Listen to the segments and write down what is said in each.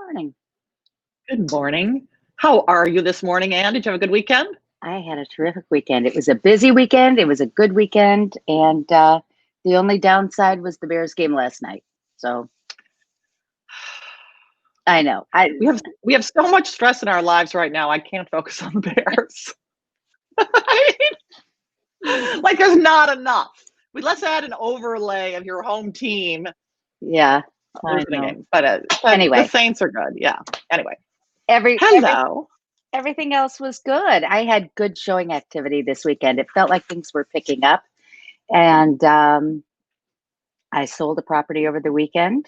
Morning. Good morning. How are you this morning, Anne? Did you have a good weekend? I had a terrific weekend. It was a busy weekend. It was a good weekend. And the only downside was the Bears game last night. So I know. We have so much stress in our lives right now. I can't focus on the Bears. I mean, like there's not enough. Let's add an overlay of your home team. Yeah. I Losing a know. game. But Anyway. the Saints are good. Yeah. Anyway. Hello. Everything else was good. I had good showing activity this weekend. It felt like things were picking up. And I sold a property over the weekend.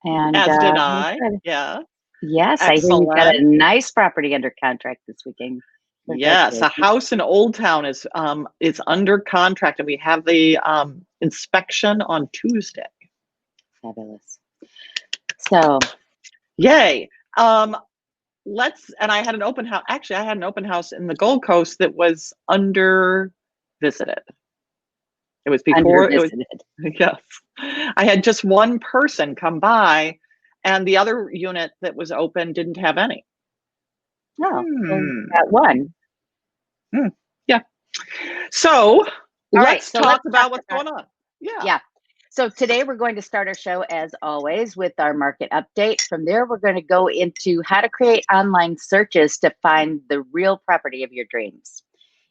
And as did I. Yeah. Yes, excellent. I think we've got a nice property under contract this weekend. Yes, a house in Old Town is under contract, and we have the inspection on Tuesday. Fabulous. So, yay! And I had an open house. Actually, I had an open house in the Gold Coast that was under visited. It was before it was. Yes, I had just one person come by, and the other unit that was open didn't have any. Oh, that one. Yeah. So let's talk about what's going on. Yeah. So today we're going to start our show as always with our market update. From there, we're going to go into how to create online searches to find the real property of your dreams.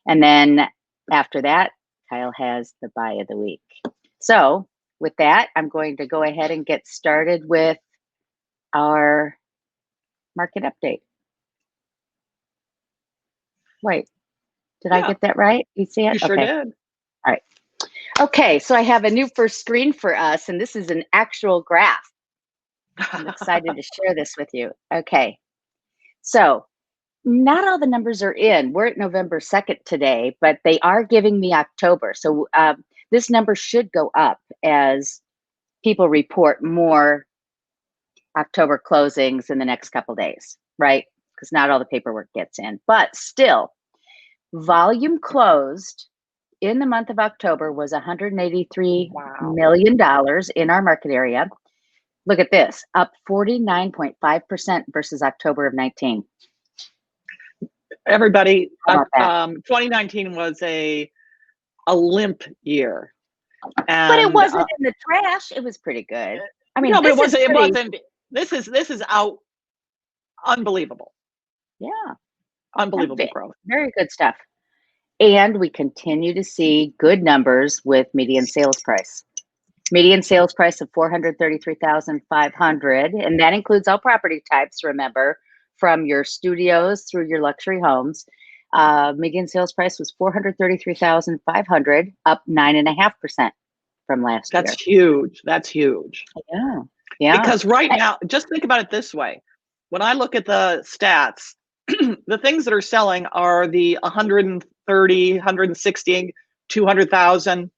And then after that, Kyle has the buy of the week. So with that, I'm going to go ahead and get started with our market update. Wait, did I get that right? You see it? You sure did. All right. Okay, so I have a new first screen for us, and this is an actual graph. I'm excited to share this with you. Okay, so not all the numbers are in. We're at November 2nd today, but they are giving me October. So this number should go up as people report more October closings in the next couple days, right? Because not all the paperwork gets in. But still, volume closed in the month of October was $183 million in our market area. Look at this, up 49.5% versus October of 19. Everybody, 2019 was a limp year. But it wasn't in the trash. It was pretty good. I mean, no, but it wasn't. This is out. Unbelievable. Yeah. Unbelievable growth. Very good stuff. And we continue to see good numbers with median sales price. Median sales price of $433,500, and that includes all property types, remember, from your studios through your luxury homes. Median sales price was $433,500, up 9.5% from last year. That's huge. That's huge. Yeah. Because right now, just think about it this way. When I look at the stats, the things that are selling are the 130, 160, 200,000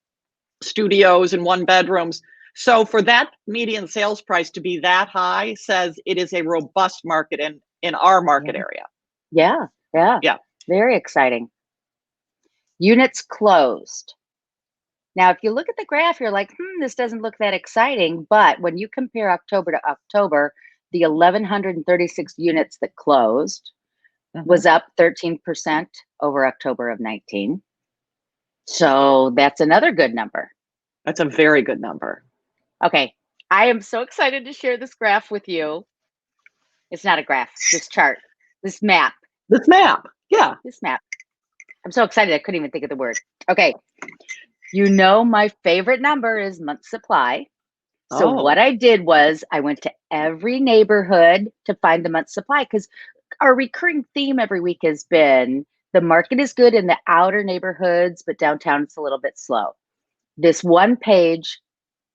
studios and one bedrooms. So for that median sales price to be that high says it is a robust market in our market area. Yeah. Very exciting. Units closed. Now, if you look at the graph, you're like, this doesn't look that exciting. But when you compare October to October, the 1,136 units that closed was up 13% over October of 19. So that's another good number. That's a very good number. Okay. I am so excited to share this graph with you. It's not a graph, this chart, this map. Yeah. This map. I'm so excited I couldn't even think of the word. Okay. You know my favorite number is month supply. So what I did was I went to every neighborhood to find the month supply, because our recurring theme every week has been the market is good in the outer neighborhoods, but downtown it's a little bit slow. This one page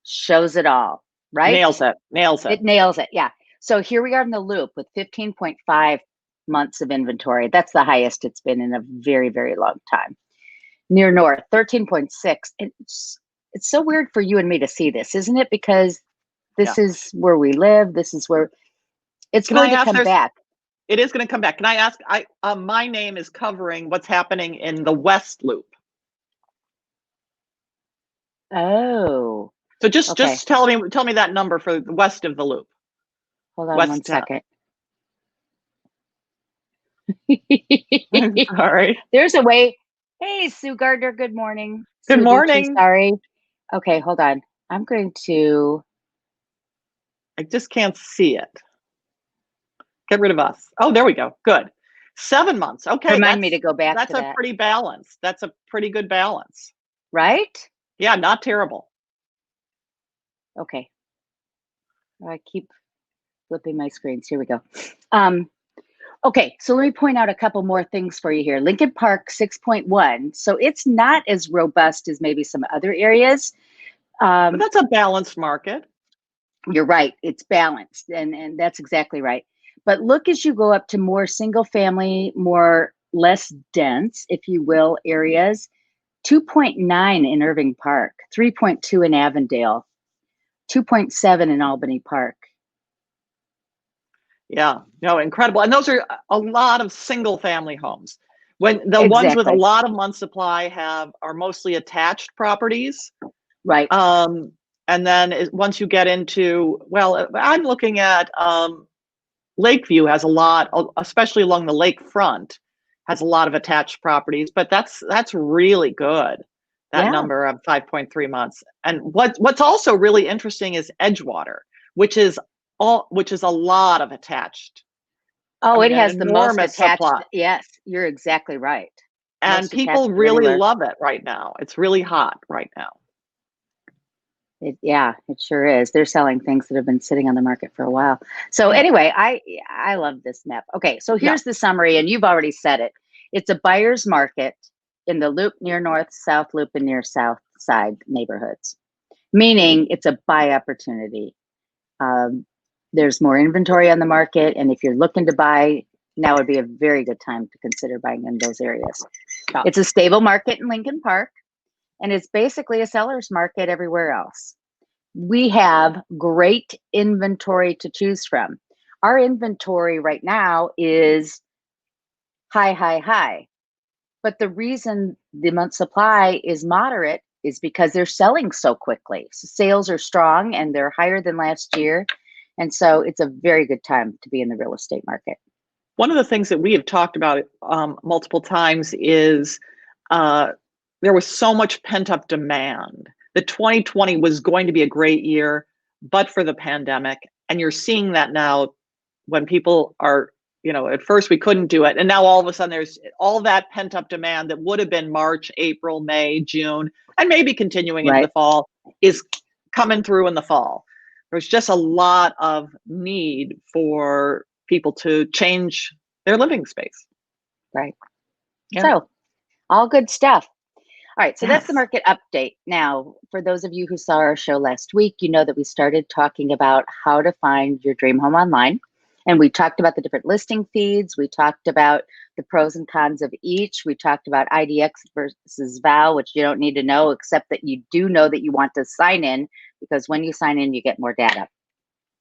shows it all, right? Nails it. It nails it, yeah. So here we are in the loop with 15.5 months of inventory. That's the highest it's been in a very, very long time. Near North, 13.6. It's so weird for you and me to see this, isn't it? Because this is where we live. This is where it's going to come back. It is going to come back. Can I ask? My name is covering what's happening in the West Loop. Oh. So just tell me that number for the west of the loop. Hold on West one town. second. I'm sorry. There's a way. Hey, Sue Gardner, good morning. Good Sue Lucci, morning. sorry. Okay, hold on. I'm going to I just can't see it. Get rid of us. Oh, there we go. Good. 7 months. Okay, remind me to go back that's to a that. pretty balance. That's a pretty good balance. Right? Yeah, not terrible. Okay. I keep flipping my screens. Here we go. Okay, so let me point out a couple more things for you here. Lincoln Park 6.1. So it's not as robust as maybe some other areas. But that's a balanced market. You're right. It's balanced, and that's exactly right. But look as you go up to more single family, more less dense, if you will, areas. 2.9 in Irving Park, 3.2 in Avondale, 2.7 in Albany Park. Yeah, no, incredible. And those are a lot of single family homes. When the ones with a Exactly. lot of month supply are mostly attached properties. Right. And then once you get into, well, I'm looking at Lakeview has a lot, especially along the lakefront, has a lot of attached properties, but that's really good. That Yeah. number of 5.3 months. And what's also really interesting is Edgewater, which is a lot of attached. Oh, it An has the most enormous attached. supply. Yes, you're exactly right. And Most attached people of really anywhere. love it right now. It's really hot right now. Yeah, it sure is. They're selling things that have been sitting on the market for a while. So Yeah. anyway, I love this map. Okay, so here's the summary, and you've already said it. It's a buyer's market in the Loop, near North, South Loop, and near South Side neighborhoods, meaning it's a buy opportunity. There's more inventory on the market, and if you're looking to buy, now would be a very good time to consider buying in those areas. Yeah. It's a stable market in Lincoln Park, and it's basically a seller's market everywhere else. We have great inventory to choose from. Our inventory right now is high, high, high. But the reason the month supply is moderate is because they're selling so quickly. So sales are strong and they're higher than last year. And so it's a very good time to be in the real estate market. One of the things that we have talked about multiple times is there was so much pent up demand. The 2020 was going to be a great year, but for the pandemic. And you're seeing that now when people are, at first we couldn't do it. And now all of a sudden there's all that pent up demand that would have been March, April, May, June, and maybe continuing into the fall is coming through in the fall. There's just a lot of need for people to change their living space. Right. Yeah. So all good stuff. All right, so that's the Yes. market update. Now, for those of you who saw our show last week, you know that we started talking about how to find your dream home online. And we talked about the different listing feeds. We talked about the pros and cons of each. We talked about IDX versus VAL, which you don't need to know, except that you do know that you want to sign in, because when you sign in, you get more data.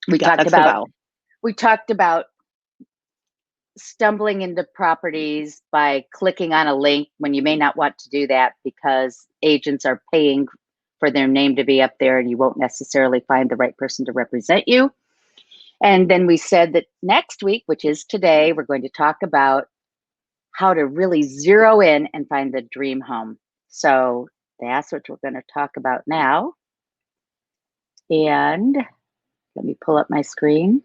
We talked about stumbling into properties by clicking on a link when you may not want to do that because agents are paying for their name to be up there and you won't necessarily find the right person to represent you. And then we said that next week, which is today, we're going to talk about how to really zero in and find the dream home. So that's what we're going to talk about now. And let me pull up my screen.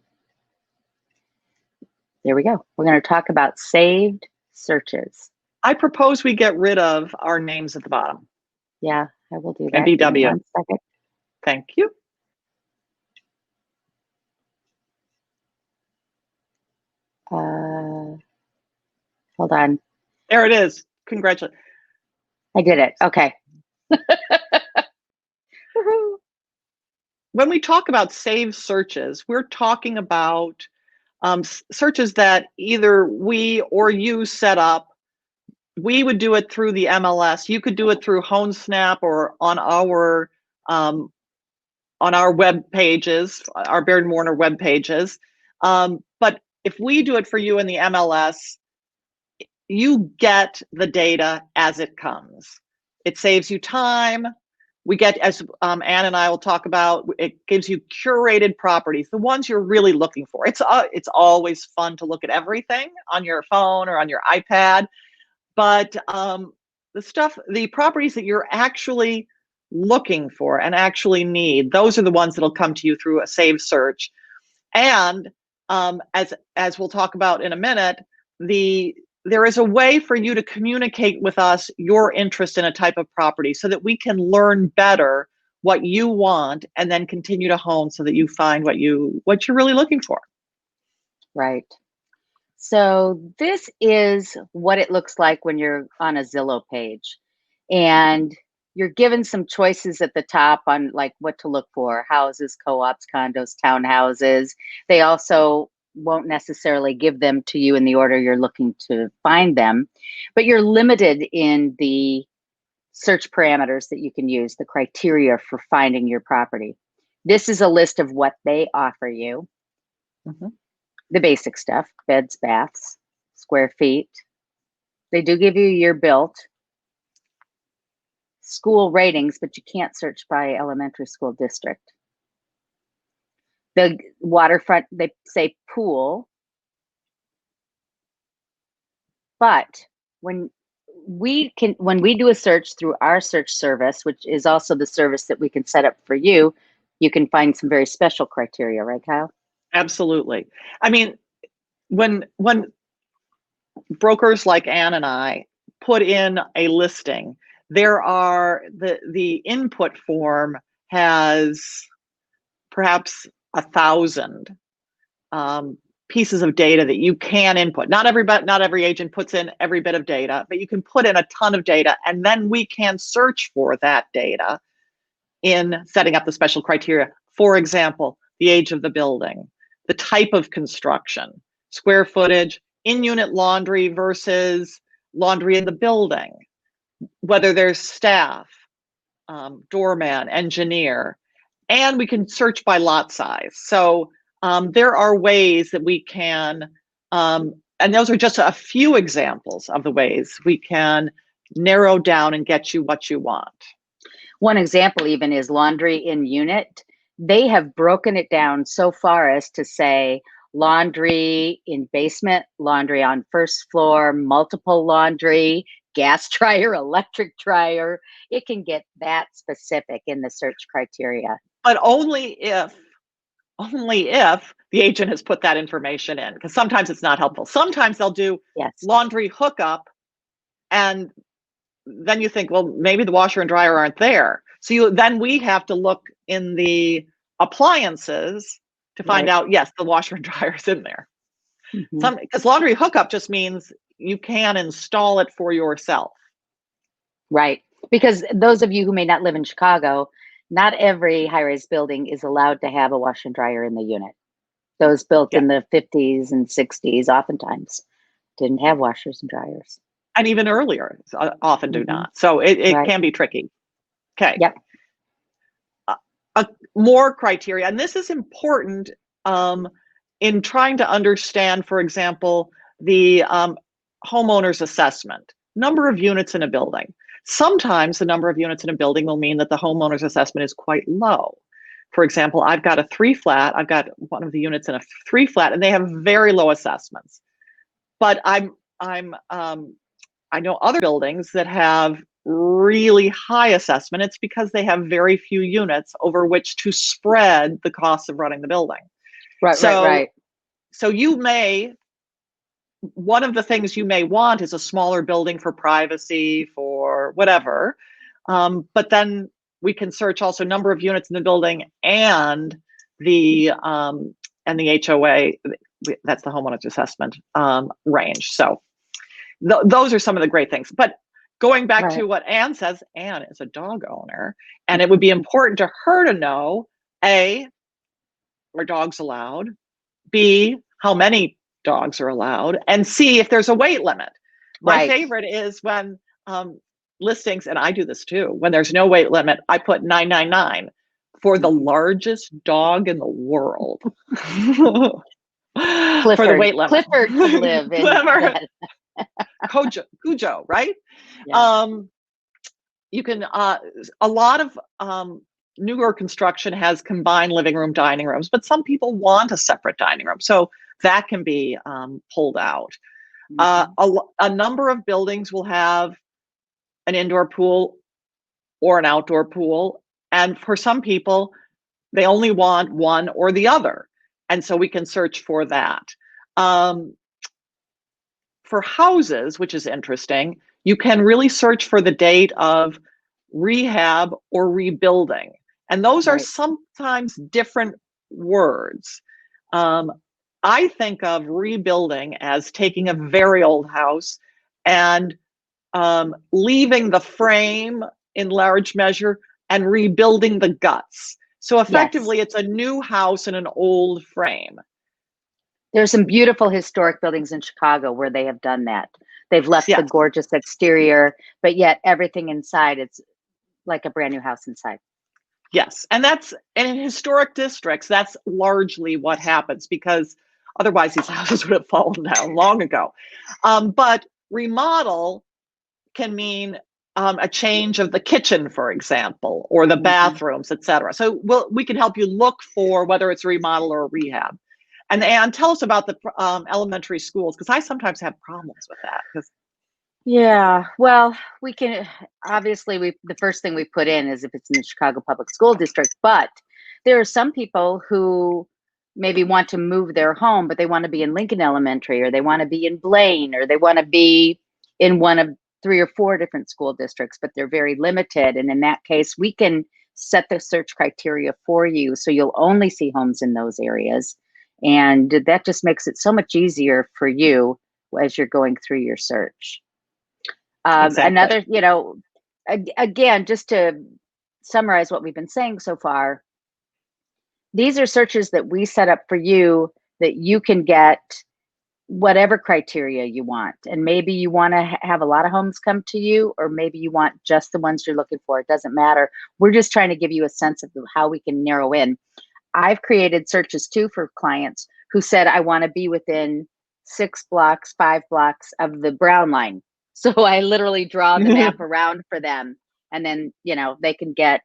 There we go. We're going to talk about saved searches. I propose we get rid of our names at the bottom. Yeah, I will do that. And BW. 1 second. Thank you. Hold on. There it is. Congratulations. I did it. Okay. When we talk about saved searches, we're talking about searches that either we or you set up. We would do it through the MLS. You could do it through HomeSnap or on our web pages, our Baird Warner web pages. But if we do it for you in the MLS, you get the data as it comes. It saves you time. we get, as Anne and I will talk about, it gives you curated properties, the ones you're really looking for. It's always fun to look at everything on your phone or on your iPad, but the properties that you're actually looking for and actually need, those are the ones that'll come to you through a saved search. And as we'll talk about in a minute, there is a way for you to communicate with us your interest in a type of property so that we can learn better what you want and then continue to hone so that you find what you're really looking for. Right. So this is what it looks like when you're on a Zillow page, and you're given some choices at the top on like what to look for: houses, co-ops, condos, townhouses. They also won't necessarily give them to you in the order you're looking to find them, but you're limited in the search parameters that you can use, the criteria for finding your property. This is a list of what they offer you. Mm-hmm. The basic stuff: beds, baths, square feet. They do give you year built, school ratings, but you can't search by elementary school district. The waterfront, they say pool. But when we do a search through our search service, which is also the service that we can set up for you, you can find some very special criteria, right, Kyle? Absolutely. I mean, when brokers like Anne and I put in a listing, there are the input form has perhaps 1,000 pieces of data that you can input. Not every agent puts in every bit of data, but you can put in a ton of data, and then we can search for that data in setting up the special criteria. For example, the age of the building, the type of construction, square footage, in-unit laundry versus laundry in the building, whether there's staff, doorman, engineer, and we can search by lot size. So there are ways that we can, and those are just a few examples of the ways we can narrow down and get you what you want. One example even is laundry in unit. They have broken it down so far as to say laundry in basement, laundry on first floor, multiple laundry, gas dryer, electric dryer. It can get that specific in the search criteria. But only if the agent has put that information in, because sometimes it's not helpful. Sometimes they'll do laundry hookup, and then you think, well, maybe the washer and dryer aren't there. So then we have to look in the appliances to find out, yes, the washer and dryer is in there. Mm-hmm. Because laundry hookup just means you can install it for yourself. Right. Because those of you who may not live in Chicago, not every high-rise building is allowed to have a washer and dryer in the unit. Those built in the 50s and 60s oftentimes didn't have washers and dryers. And even earlier, often do not. So it can be tricky. Okay. Yep. More criteria, and this is important in trying to understand, for example, the homeowner's assessment, number of units in a building. Sometimes the number of units in a building will mean that the homeowner's assessment is quite low. For example, I've got a 3-flat. I've got one of the units in a 3-flat, and they have very low assessments. But I know other buildings that have really high assessment. It's because they have very few units over which to spread the costs of running the building. Right. So one of the things you may want is a smaller building for privacy, for whatever. But then we can search also number of units in the building and the HOA, that's the homeowner's assessment range. So those are some of the great things. But going back to what Anne says, Anne is a dog owner, and it would be important to her to know, A, are dogs allowed? B, how many dogs are allowed? And C, if there's a weight limit. My favorite is when listings, and I do this too, when there's no weight limit, I put 999 for the largest dog in the world. Clifford, for the weight limit. Clifford could live in Cujo, right? Yeah. you can, a lot of newer construction has combined living room, dining rooms, but some people want a separate dining room. So that can be pulled out. A number of buildings will have an indoor pool or an outdoor pool. And for some people, they only want one or the other. And so we can search for that. For houses, which is interesting, you can really search for the date of rehab or rebuilding. And those are sometimes different words. I think of rebuilding as taking a very old house and leaving the frame in large measure and rebuilding the guts. So effectively, it's a new house in an old frame. There's some beautiful historic buildings in Chicago where they have done that. They've left the gorgeous exterior, but yet everything inside, it's like a brand new house inside. Yes, and in historic districts, that's largely what happens, because otherwise these houses would have fallen down long ago. But remodel can mean a change of the kitchen, for example, or the bathrooms, etc. So we can help you look for whether it's a remodel or a rehab. And Anne, tell us about the elementary schools, because I sometimes have problems with that. Yeah, well, we can, obviously, the first thing we put in is if it's in the Chicago Public School District, but there are some people who maybe want to move their home, but they want to be in Lincoln Elementary, or they want to be in Blaine, or they want to be in one of 3 or 4 different school districts, but they're very limited. And in that case, we can set the search criteria for you, so you'll only see homes in those areas. And that just makes it so much easier for you as you're going through your search. Another, again, just to summarize what we've been saying so far, these are searches that we set up for you that you can get whatever criteria you want. And maybe you want to have a lot of homes come to you, or maybe you want just the ones you're looking for. It doesn't matter. We're just trying to give you a sense of how we can narrow in. I've created searches too for clients who said, I want to be within 6 blocks, 5 blocks of the Brown line. So I literally draw the map around for them. And then, they can get,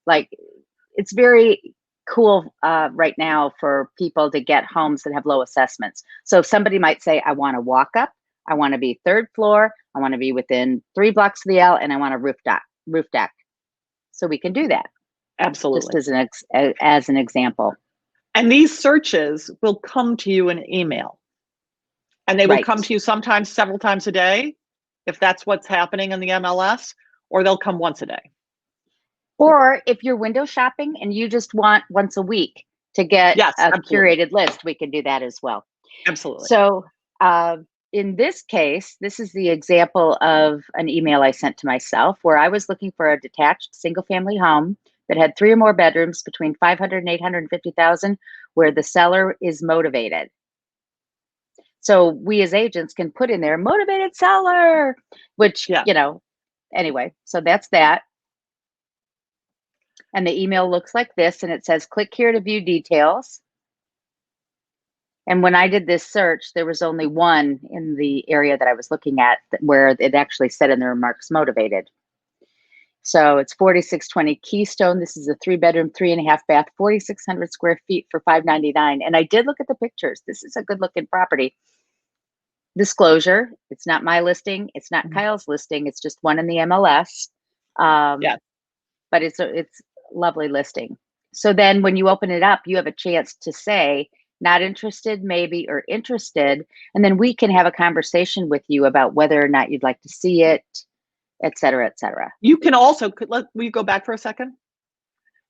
it's very cool right now for people to get homes that have low assessments. So if somebody might say, I want to walk up, I want to be 3rd floor, I want to be within 3 blocks of the L, and I want a roof deck. So we can do that. Absolutely. Just as an example. And these searches will come to you in email. And they will come to you sometimes several times a day, if that's what's happening in the MLS, or they'll come once a day. Or if you're window shopping and you just want once a week to get a curated list, we can do that as well. Absolutely. So in this case, this is the example of an email I sent to myself where I was looking for a detached single family home that had 3 or more bedrooms between 500 and 850,000, where the seller is motivated. So we as agents can put in there motivated seller, which, anyway, so that's that. And the email looks like this, and it says, click here to view details. And when I did this search, there was only one in the area that I was looking at where it actually said in the remarks motivated. So it's 4620 Keystone. This is a 3-bedroom, 3.5 bath, 4,600 square feet for $599. And I did look at the pictures. This is a good looking property. Disclosure, it's not my listing. It's not Kyle's listing. It's just one in the MLS. But it's a lovely listing. So then when you open it up, you have a chance to say, not interested, maybe, or interested. And then we can have a conversation with you about whether or not you'd like to see it, et cetera, et cetera. You can also, will you go back for a second?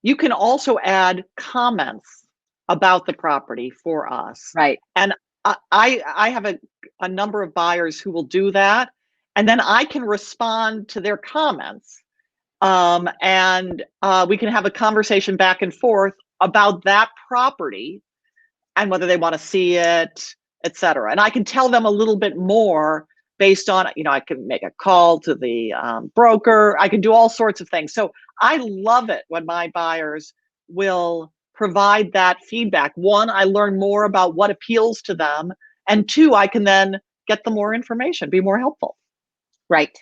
You can also add comments about the property for us. Right. And I have a number of buyers who will do that. And then I can respond to their comments. And we can have a conversation back and forth about that property and whether they want to see it, et cetera. And I can tell them a little bit more based on, I can make a call to the broker. I can do all sorts of things. So I love it when my buyers will provide that feedback. 1, I learn more about what appeals to them. And 2, I can then get them more information, be more helpful. Right.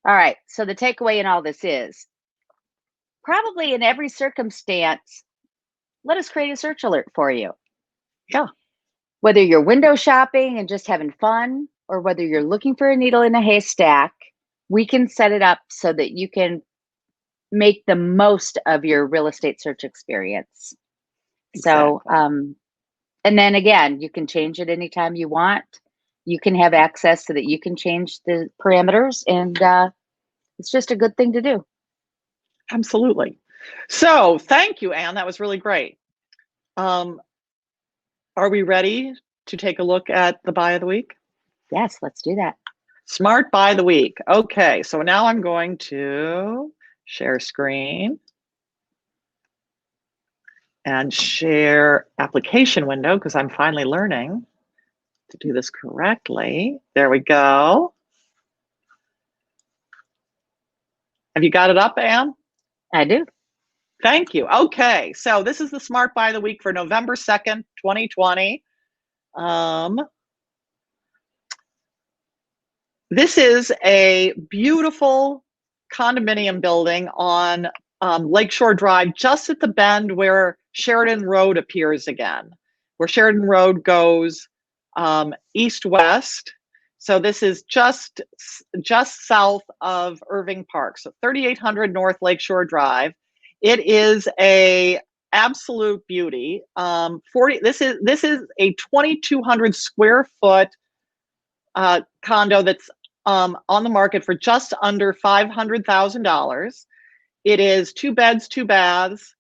All right. So the takeaway in all this is probably in every circumstance, let us create a search alert for you. Yeah, Whether you're window shopping and just having fun, or whether you're looking for a needle in a haystack, we can set it up so that you can make the most of your real estate search experience. So, exactly. and then again, you can change it anytime you want. You can have access so that you can change the parameters, and it's just a good thing to do. Absolutely. So thank you, Anne. That was really great. Are we ready to take a look at the buy of the week? Yes, let's do that. Smart buy of the week. Okay, so now I'm going to share screen and share application window because I'm finally learning to do this correctly. There we go. Have you got it up, Anne? I do. Thank you. Okay, so this is the Smart Buy of the Week for November 2nd, 2020. This is a beautiful condominium building on Lakeshore Drive, just at the bend where Sheridan Road appears again, where Sheridan Road goes east-west. So this is just south of Irving Park. So 3800 North Lakeshore Drive. It is a absolute beauty. This is a 2,200 square foot condo that's on the market for just under $500,000. It is 2 beds, 2 baths,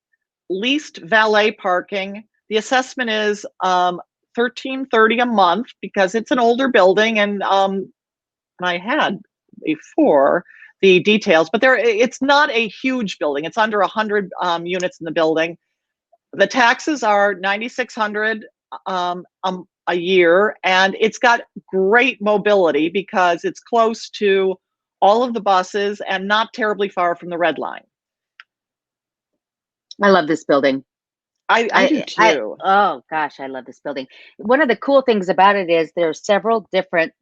leased valet parking. The assessment is $1,330 a month because it's an older building, and I had before the details, but it's not a huge building. It's under 100 units in the building. The taxes are $9,600 a year, and it's got great mobility because it's close to all of the buses and not terribly far from the Red Line. I love this building. I do too. Oh gosh, I love this building. One of the cool things about it is there are several different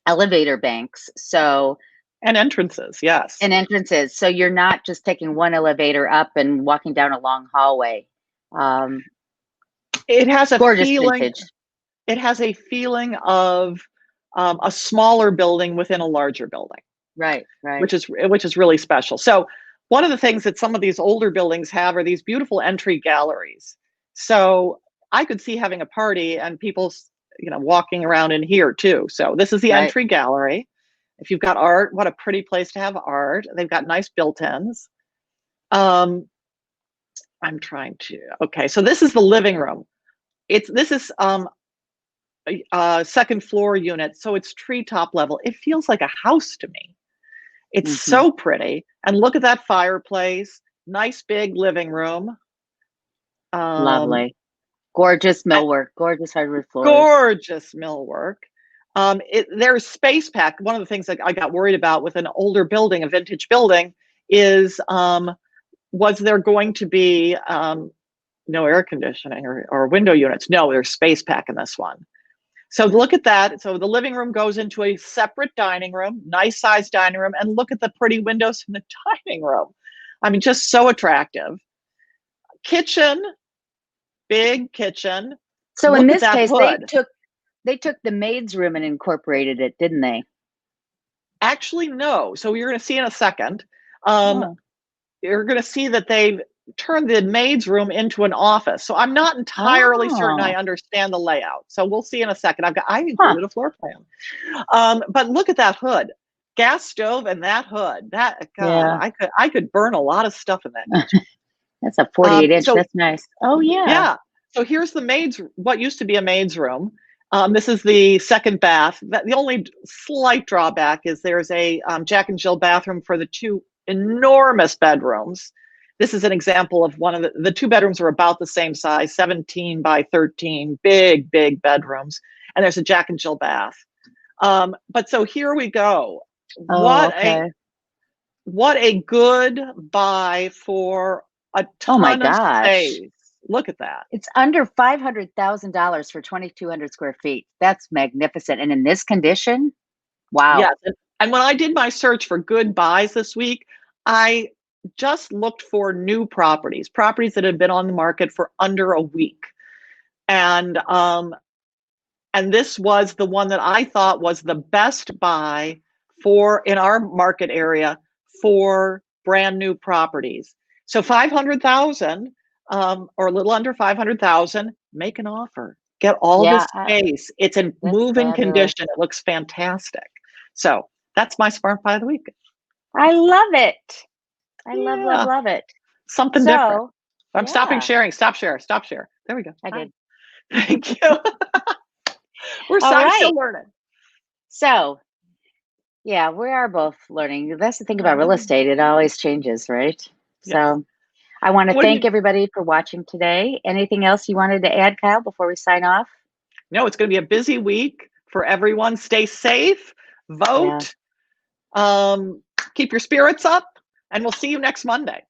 elevator banks. So And entrances, yes. and entrances. So you're not just taking one elevator up and walking down a long hallway. It has a Gorgeous feeling. vintage. It has a feeling of a smaller building within a larger building. Right, right. Which is really special. So one of the things that some of these older buildings have are these beautiful entry galleries. So I could see having a party and people, walking around in here too. So this is the Right. entry gallery. If you've got art, what a pretty place to have art. They've got nice built-ins. I'm trying to, okay, so this is the living room. This is a second floor unit, so it's treetop level. It feels like a house to me. It's so pretty. And look at that fireplace. Nice big living room. Lovely. Gorgeous millwork, gorgeous hardwood floors. Gorgeous millwork. There's space pack. One of the things that I got worried about with an older building, a vintage building, is was there going to be no air conditioning or window units? No, there's space pack in this one. So look at that. So the living room goes into a separate dining room, nice sized dining room, and look at the pretty windows in the dining room. I mean, just so attractive. Kitchen, big kitchen. So look in this case, hood. they took the maid's room and incorporated it, didn't they? Actually, no. So you're going to see in a second. Oh. You're going to see that they've turned the maid's room into an office. So I'm not entirely certain I understand the layout. So we'll see in a second. I included a floor plan. But look at that hood. Gas stove and that hood. That, God, Yeah. I could burn a lot of stuff in that kitchen. That's a 48 inch. That's nice. Oh yeah. Yeah. So here's what used to be a maid's room. This is the second bath. The only slight drawback is there's a Jack and Jill bathroom for the 2 enormous bedrooms. This is an example of one of the 2 bedrooms are about the same size, 17 by 13, big bedrooms. And there's a Jack and Jill bath. But so here we go. What a good buy for a ton of space. Look at that. It's under $500,000 for 2,200 square feet. That's magnificent. And in this condition, wow. Yes. And when I did my search for good buys this week, I just looked for new properties that had been on the market for under a week. And this was the one that I thought was the best buy for in our market area for brand new properties. So 500,000 or a little under 500,000, make an offer. Get all Yeah, this space. It's in that's move-in fabulous. condition. It looks fantastic. So that's my smart buy of the week. I love it. I love, Yeah. love it. Something So, different. I'm stopping yeah, sharing. Stop share. Stop share. There we go. I Hi. did. Thank you. All I'm right. still learning. So, yeah, we are both learning. That's the thing about real estate. It always changes, right? Yes. So I want to What do thank you- everybody for watching today. Anything else you wanted to add, Kyle, before we sign off? No, it's going to be a busy week for everyone. Stay safe, vote, keep your spirits up, and we'll see you next Monday.